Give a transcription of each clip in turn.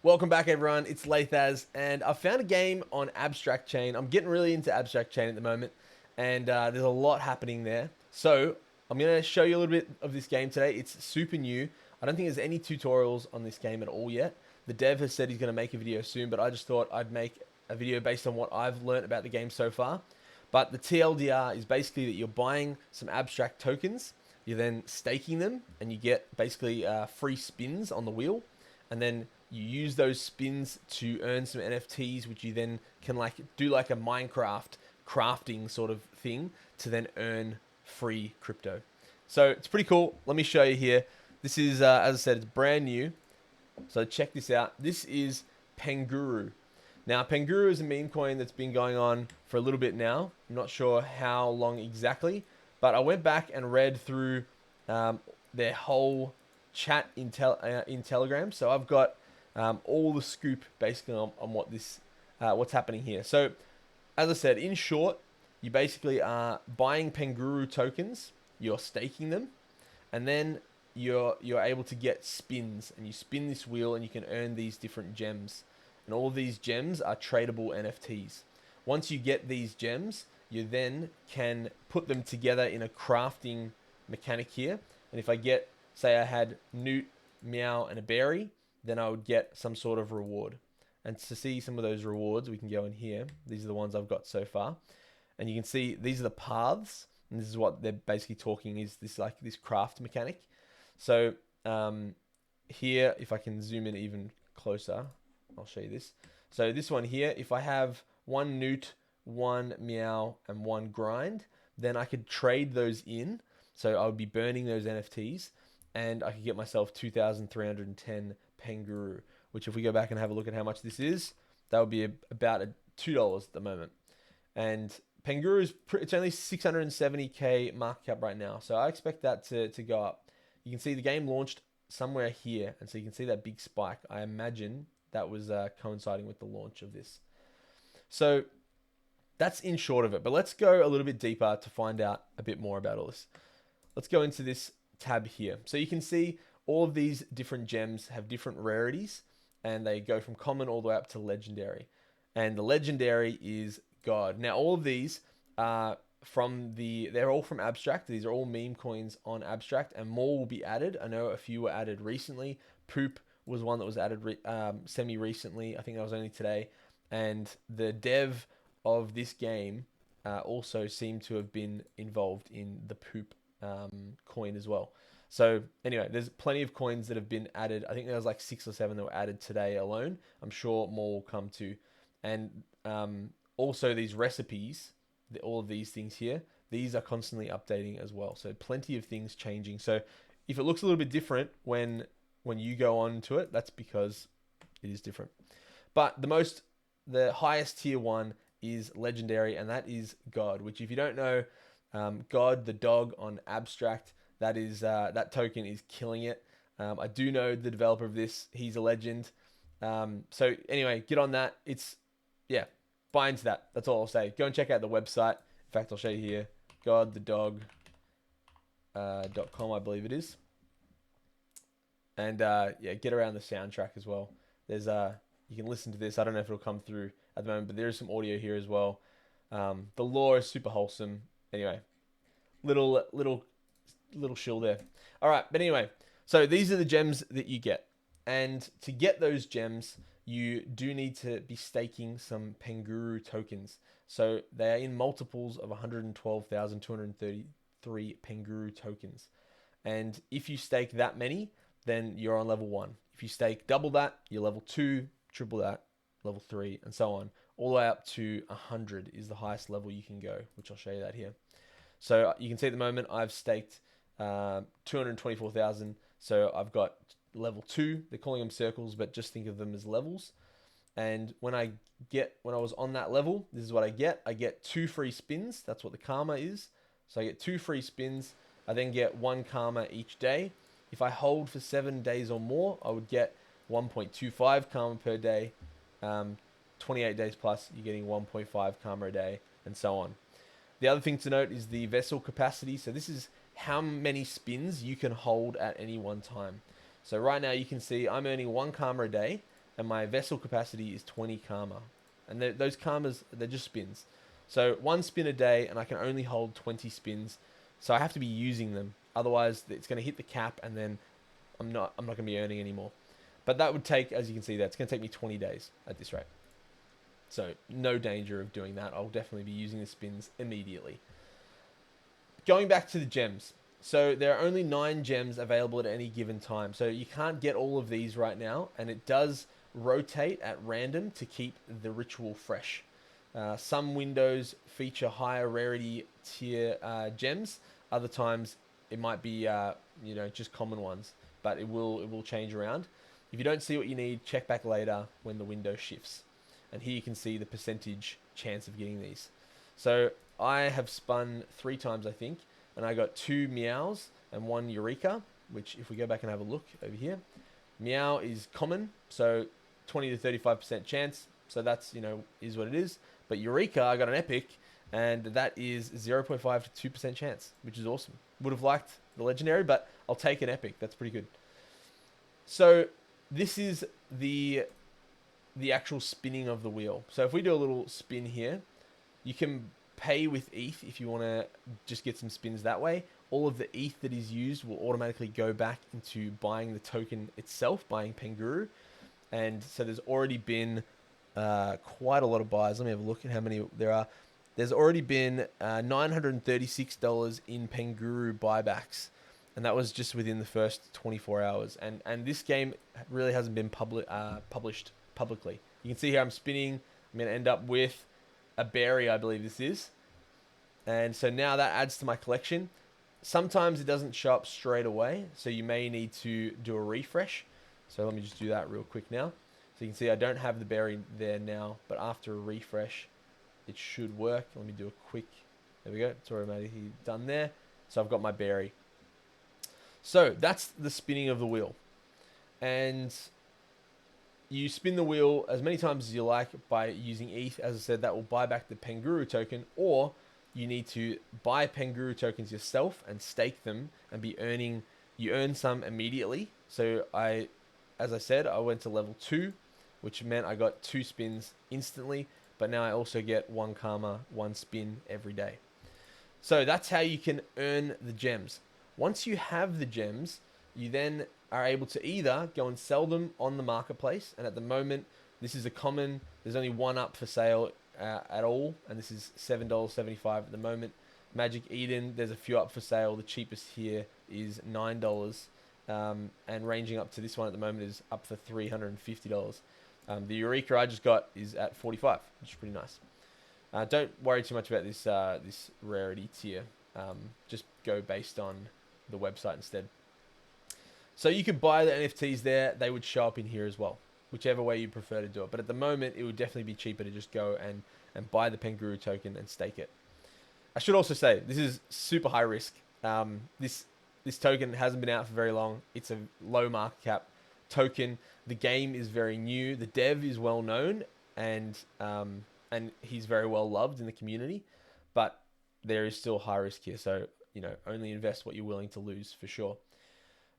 Welcome back, everyone. It's Lathaz, and I found a game on Abstract Chain. I'm getting really into Abstract Chain at the moment, and there's a lot happening there. So I'm going to show you a little bit of this game today. It's super new. I don't think there's any tutorials on this game at all yet. The dev has said he's going to make a video soon, but I just thought I'd make a video based on what I've learned about the game so far. But the TLDR is basically that you're buying some abstract tokens, you're then staking them, and you get basically free spins on the wheel, and then you use those spins to earn some NFTs, which you then can do like a Minecraft crafting sort of thing to then earn free crypto. So it's pretty cool. Let me show you here. This is, as I said, it's brand new. So check this out. This is Penguru. Now, Penguru is a meme coin that's been going on for a little bit now. I'm not sure how long exactly, but I went back and read through their whole chat in Telegram. So I've got all the scoop basically on what's happening here. So, as I said, in short, you basically are buying Penguru tokens, you're staking them, and then you're able to get spins, and you spin this wheel and you can earn these different gems. And all of these gems are tradable NFTs. Once you get these gems, you then can put them together in a crafting mechanic here. And if I get, say I had Newt, Meow, and a berry, then I would get some sort of reward. And to see some of those rewards, we can go in here. These are the ones I've got so far. And you can see these are the paths. And this is what they're basically talking is this craft mechanic. So here, if I can zoom in even closer, I'll show you this. So this one here, if I have one Newt, one Meow, and one Grind, then I could trade those in. So I would be burning those NFTs, and I could get myself 2,310 Penguru, which if we go back and have a look at how much this is, that would be about $2 at the moment. And Penguru is it's only 670k market cap right now, so I expect that to go up. You can see the game launched somewhere here, and so you can see that big spike. I imagine that was coinciding with the launch of this. So that's in short of it, but let's go a little bit deeper to find out a bit more about all this. Let's go into this tab here. So you can see all of these different gems have different rarities, and they go from common all the way up to legendary. And the legendary is God. Now all of these are they're all from Abstract. These are all meme coins on Abstract, and more will be added. I know a few were added recently. Poop was one that was added semi-recently. I think that was only today. And the dev of this game also seemed to have been involved in the Poop coin as well. So anyway, there's plenty of coins that have been added. I think there was like 6 or 7 that were added today alone. I'm sure more will come too. And also these recipes, all of these things here, these are constantly updating as well. So plenty of things changing. So if it looks a little bit different when you go on to it, that's because it is different. But the highest tier one is legendary, and that is God, which if you don't know, God the dog on Abstract, that token is killing it. I do know the developer of this. He's a legend. So anyway, get on that. Buy into that. That's all I'll say. Go and check out the website. In fact, I'll show you here. godthedog.com, I believe it is. And get around the soundtrack as well. There's you can listen to this. I don't know if it'll come through at the moment, but there is some audio here as well. The lore is super wholesome. Anyway, little shill there. All right, but anyway, so these are the gems that you get, and to get those gems, you do need to be staking some Penguru tokens. So they are in multiples of 112,233 Penguru tokens, and if you stake that many, then you're on level 1. If you stake double that, you're level 2, triple that, level 3, and so on, all the way up to 100 is the highest level you can go, which I'll show you that here. So you can see at the moment I've staked 224,000. So I've got level 2. They're calling them circles, but just think of them as levels. And when I was on that level, this is what I get. I get 2 free spins. That's what the karma is. So I get 2 free spins. I then get 1 karma each day. If I hold for 7 days or more, I would get 1.25 karma per day. 28 days plus, you're getting 1.5 karma a day, and so on. The other thing to note is the vessel capacity. So this is how many spins you can hold at any one time. So right now you can see I'm earning 1 karma a day, and my vessel capacity is 20 karma. And those karmas, they're just spins. So one spin a day, and I can only hold 20 spins. So I have to be using them. Otherwise, it's going to hit the cap, and then I'm not going to be earning anymore. But that would take, as you can see there, it's going to take me 20 days at this rate. So no danger of doing that. I'll definitely be using the spins immediately. Going back to the gems. So there are only 9 gems available at any given time. So you can't get all of these right now. And it does rotate at random to keep the ritual fresh. Some windows feature higher rarity tier gems. Other times it might be just common ones. But it will change around. If you don't see what you need, check back later when the window shifts. And here you can see the percentage chance of getting these. So I have spun 3 times, I think, and I got 2 meows and 1 eureka, which if we go back and have a look over here, meow is common, so 20 to 35% chance. So that's, is what it is. But eureka, I got an epic, and that is 0.5 to 2% chance, which is awesome. Would have liked the legendary, but I'll take an epic. That's pretty good. So this is the actual spinning of the wheel. So if we do a little spin here, you can pay with ETH if you want to just get some spins that way. All of the ETH that is used will automatically go back into buying the token itself, buying Penguru. And so there's already been quite a lot of buys. Let me have a look at how many there are. There's already been $936 in Penguru buybacks. And that was just within the first 24 hours. And this game really hasn't been published publicly. You can see here I'm spinning. I'm going to end up with a berry, I believe this is. And so now that adds to my collection. Sometimes it doesn't show up straight away, so you may need to do a refresh. So let me just do that real quick now. So you can see I don't have the berry there now, but after a refresh, it should work. Let me do a quick, there we go. It's already done there. So I've got my berry. So that's the spinning of the wheel. And you spin the wheel as many times as you like by using ETH. As I said, that will buy back the Penguru token, or you need to buy Penguru tokens yourself and stake them and you earn some immediately. So as I said, I went to level 2, which meant I got 2 spins instantly, but now I also get 1 karma, 1 spin every day. So that's how you can earn the gems. Once you have the gems, you then are able to either go and sell them on the marketplace. And at the moment, this is a common, there's only 1 up for sale at all. And this is $7.75 at the moment. Magic Eden, there's a few up for sale. The cheapest here is $9. And ranging up to this one at the moment is up for $350. The Eureka I just got is at $45, which is pretty nice. Don't worry too much about this rarity tier. Just go based on the website instead. So you could buy the NFTs there. They would show up in here as well, whichever way you prefer to do it. But at the moment, it would definitely be cheaper to just go and buy the Penguru token and stake it. I should also say, this is super high risk. This token hasn't been out for very long. It's a low market cap token. The game is very new. The dev is well known, and he's very well loved in the community. But there is still high risk here. So, only invest what you're willing to lose for sure.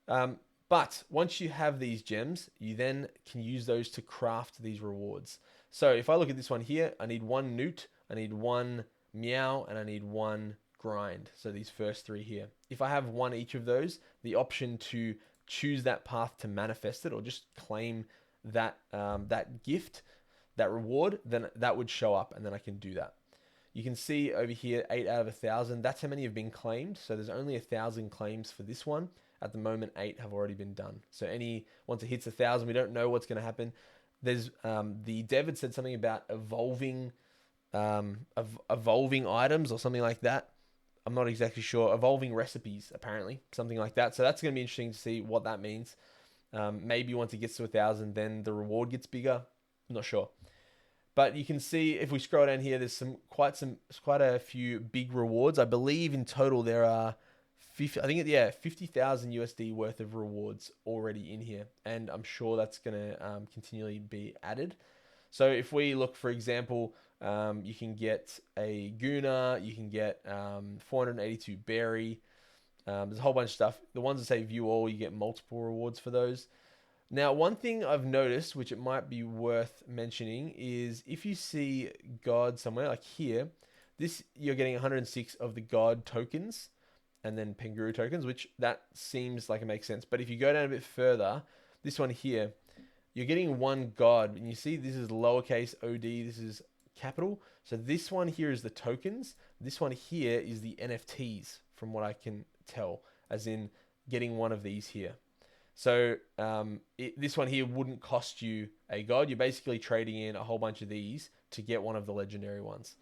But once you have these gems, you then can use those to craft these rewards. So if I look at this one here, I need 1 newt, I need 1 meow, and I need 1 grind. So these first 3 here. If I have 1 each of those, the option to choose that path to manifest it or just claim that gift, that reward, then that would show up, and then I can do that. You can see over here, 8 out of 1,000. That's how many have been claimed. So there's only 1,000 claims for this one. At the moment, 8 have already been done. So once it hits 1,000, we don't know what's going to happen. There's the dev had said something about evolving items or something like that. I'm not exactly sure. Evolving recipes, apparently, something like that. So that's going to be interesting to see what that means. Maybe once it gets to 1,000, then the reward gets bigger. I'm not sure. But you can see if we scroll down here, there's quite a few big rewards. I believe in total there are 50,000 USD worth of rewards already in here, and I'm sure that's going to continually be added. So if we look, for example, you can get a Guna, you can get 482 berry. There's a whole bunch of stuff. The ones that say view all, you get multiple rewards for those. Now, one thing I've noticed, which it might be worth mentioning, is if you see God somewhere, like here, this you're getting 106 of the God tokens and then Penguru tokens, which that seems like it makes sense. But if you go down a bit further, this one here, you're getting one God, and you see this is lowercase od, this is capital. So this one here is the tokens. This one here is the NFTs, from what I can tell, as in getting one of these here. So this one here wouldn't cost you a God. You're basically trading in a whole bunch of these to get one of the legendary ones.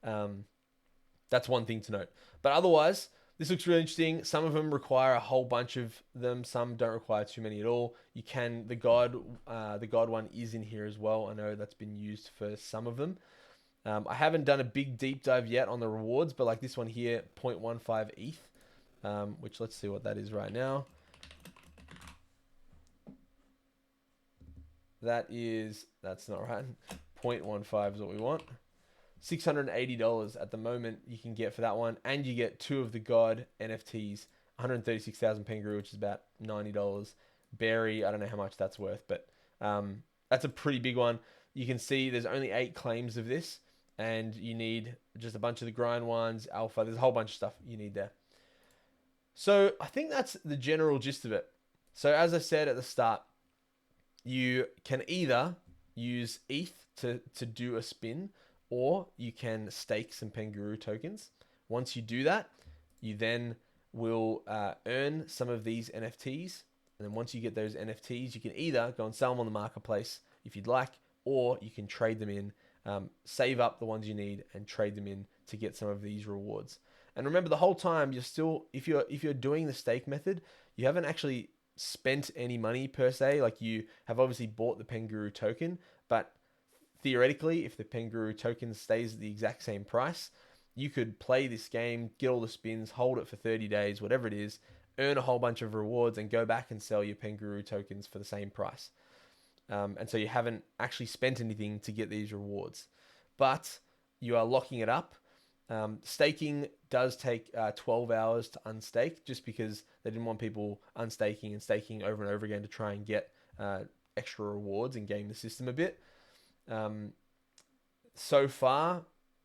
That's one thing to note. But otherwise, this looks really interesting. Some of them require a whole bunch of them. Some don't require too many at all. You can the God one is in here as well. I know that's been used for some of them. I haven't done a big deep dive yet on the rewards, but like this one here, 0.15 ETH, which let's see what that is right now. That's not right. 0.15 is what we want. $680 at the moment you can get for that one, and you get 2 of the God NFTs, 136,000 Penguru, which is about $90. Berry, I don't know how much that's worth, but that's a pretty big one. You can see there's only 8 claims of this, and you need just a bunch of the grind ones, alpha. There's a whole bunch of stuff you need there. So I think that's the general gist of it. So as I said at the start, you can either use ETH to do a spin, or you can stake some Penguru tokens. Once you do that, you then will earn some of these NFTs. And then once you get those NFTs, you can either go and sell them on the marketplace if you'd like, or you can trade them in, save up the ones you need and trade them in to get some of these rewards. And remember, the whole time you're still, if you're doing the stake method, you haven't actually spent any money per se. Like, you have obviously bought the Penguru token, but theoretically, if the Penguru token stays at the exact same price, you could play this game, get all the spins, hold it for 30 days, whatever it is, earn a whole bunch of rewards, and go back and sell your Penguru tokens for the same price. And so you haven't actually spent anything to get these rewards, but you are locking it up. Staking does take 12 hours to unstake, just because they didn't want people unstaking and staking over and over again to try and get extra rewards and game the system a bit. So far,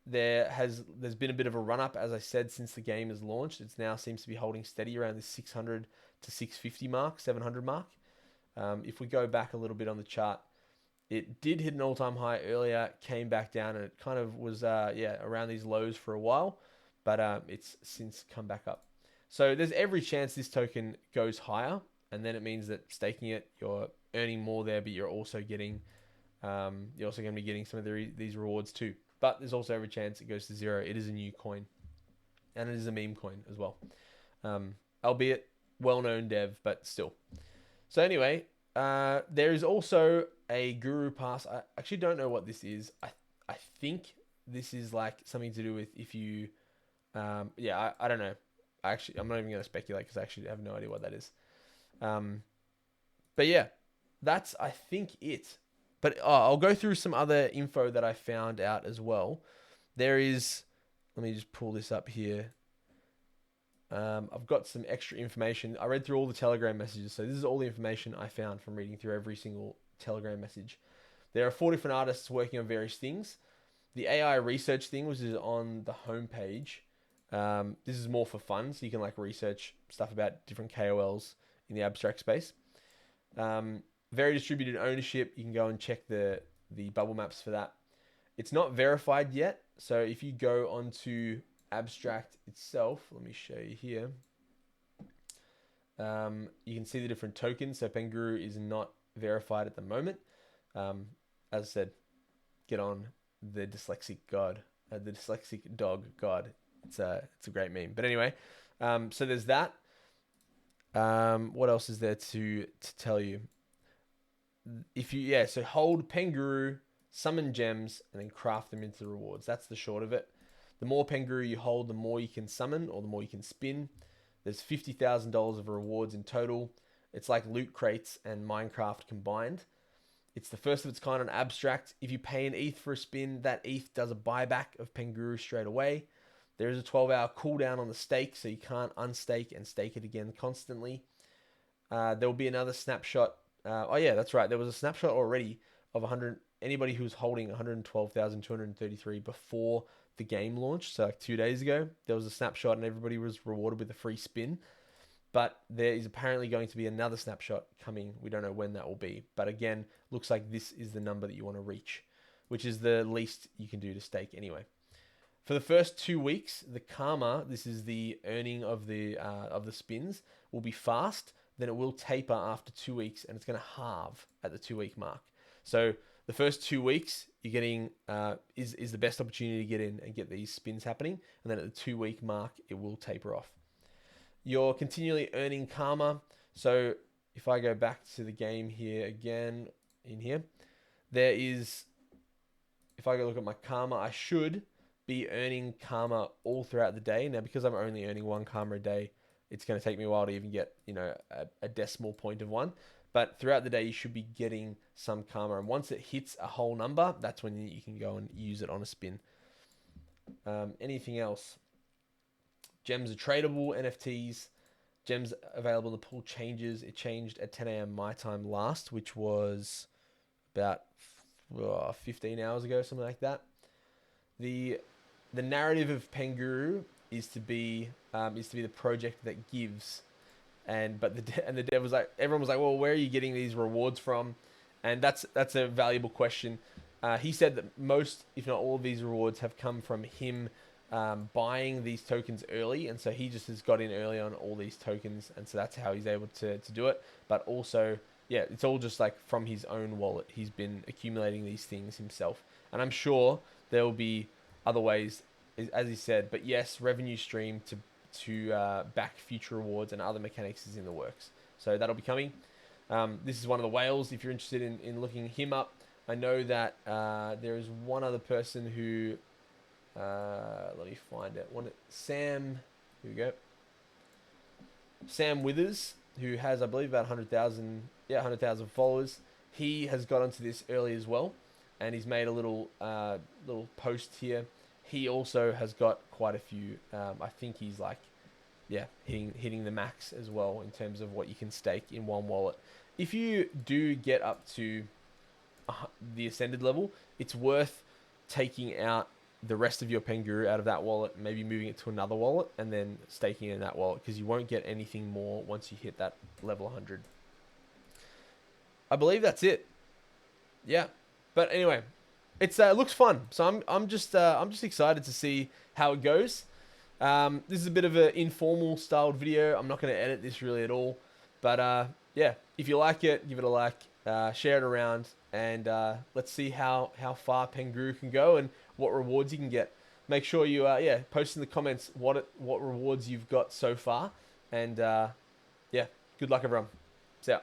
there's been a bit of a run up, as I said, since the game has launched. It now seems to be holding steady around the 600 to 650 mark, 700 mark. If we go back a little bit on the chart, it did hit an all-time high earlier, came back down, and it kind of was around these lows for a while, but it's since come back up. So there's every chance this token goes higher, and then it means that staking it, you're earning more there, but you're also getting you're also going to be getting some of these rewards too. But there's also every chance it goes to zero. It is a new coin, and it is a meme coin as well, albeit well-known dev, but still. So anyway, there is also a Guru Pass. I actually don't know what this is. I think this is like something to do with if you, I don't know. I'm not even going to speculate because I actually have no idea what that is. But yeah, that's, I think, it. But I'll go through some other info that I found out as well. There is, let me just pull this up here. I've got some extra information. I read through all the Telegram messages, so this is all the information I found from reading through every single Telegram message. There are 4 different artists working on various things. The AI research thing, which is on the homepage, this is more for fun, so you can like research stuff about different KOLs in the abstract space. Very distributed ownership. You can go and check the bubble maps for that. It's not verified yet, so if you go onto abstract itself, let me show you here. You can see the different tokens. So Penguru is not verified at the moment. As I said, get on the dyslexic dog god. It's a great meme. But anyway, so there's that. What else is there to tell you? So hold Penguru, summon gems, and then craft them into the rewards. That's the short of it. The more Penguru you hold, the more you can summon, or the more you can spin. There's $50,000 of rewards in total. It's like loot crates and Minecraft combined. It's the first of its kind on abstract. If you pay an ETH for a spin, that ETH does a buyback of Penguru straight away. There is a 12-hour cooldown on the stake, so you can't unstake and stake it again constantly. There will be another snapshot Oh yeah, that's right. There was a snapshot already of 100. Anybody who was holding 112,233 before the game launched, so like 2 days ago, there was a snapshot and everybody was rewarded with a free spin. But there is apparently going to be another snapshot coming. We don't know when that will be. But again, looks like this is the number that you want to reach, which is the least you can do to stake anyway. For the first 2 weeks, the karma, this is the earning of the spins, will be fast. Then it will taper after 2 weeks, and it's going to halve at the 2 week mark. So the first 2 weeks, you're getting is the best opportunity to get in and get these spins happening, and then at the 2 week mark, it will taper off. You're continually earning karma. So if I go back to the game here again, in here, there is, if I go look at my karma, I should be earning karma all throughout the day. Now, because I'm only earning one karma a day, it's going to take me a while to even get, a decimal point of one. But throughout the day, you should be getting some karma. And once it hits a whole number, that's when you can go and use it on a spin. Anything else? Gems are tradable, NFTs. Gems available in the pool changes. It changed at 10 a.m. my time last, which was about 15 hours ago, something like that. The narrative of Penguru is to be the project that gives, but the dev was like, everyone was like, well, where are you getting these rewards from? And that's a valuable question. He said that most, if not all, of these rewards have come from him buying these tokens early, and so he just has got in early on all these tokens, and so that's how he's able to do it. But also, yeah, it's all just like from his own wallet. He's been accumulating these things himself, and I'm sure there will be other ways, as he said. But yes, revenue stream to back future rewards and other mechanics is in the works, so that'll be coming. This is one of the whales. If you're interested in looking him up, I know that there is one other person who. Let me find it. Sam. Here we go. Sam Withers, who has, I believe, about 100,000 followers. He has got onto this early as well, and he's made a little post here. He also has got quite a few. I think he's like, hitting the max as well in terms of what you can stake in one wallet. If you do get up to the ascended level, it's worth taking out the rest of your Penguru out of that wallet, maybe moving it to another wallet, and then staking it in that wallet, because you won't get anything more once you hit that level 100. I believe that's it. Yeah, but anyway, it looks fun. So I'm just excited to see how it goes. This is a bit of an informal styled video. I'm not going to edit this really at all, but yeah, if you like it, give it a like, share it around, and let's see how far Penguru can go and what rewards you can get. Make sure you post in the comments what rewards you've got so far, and yeah, good luck everyone. See ya.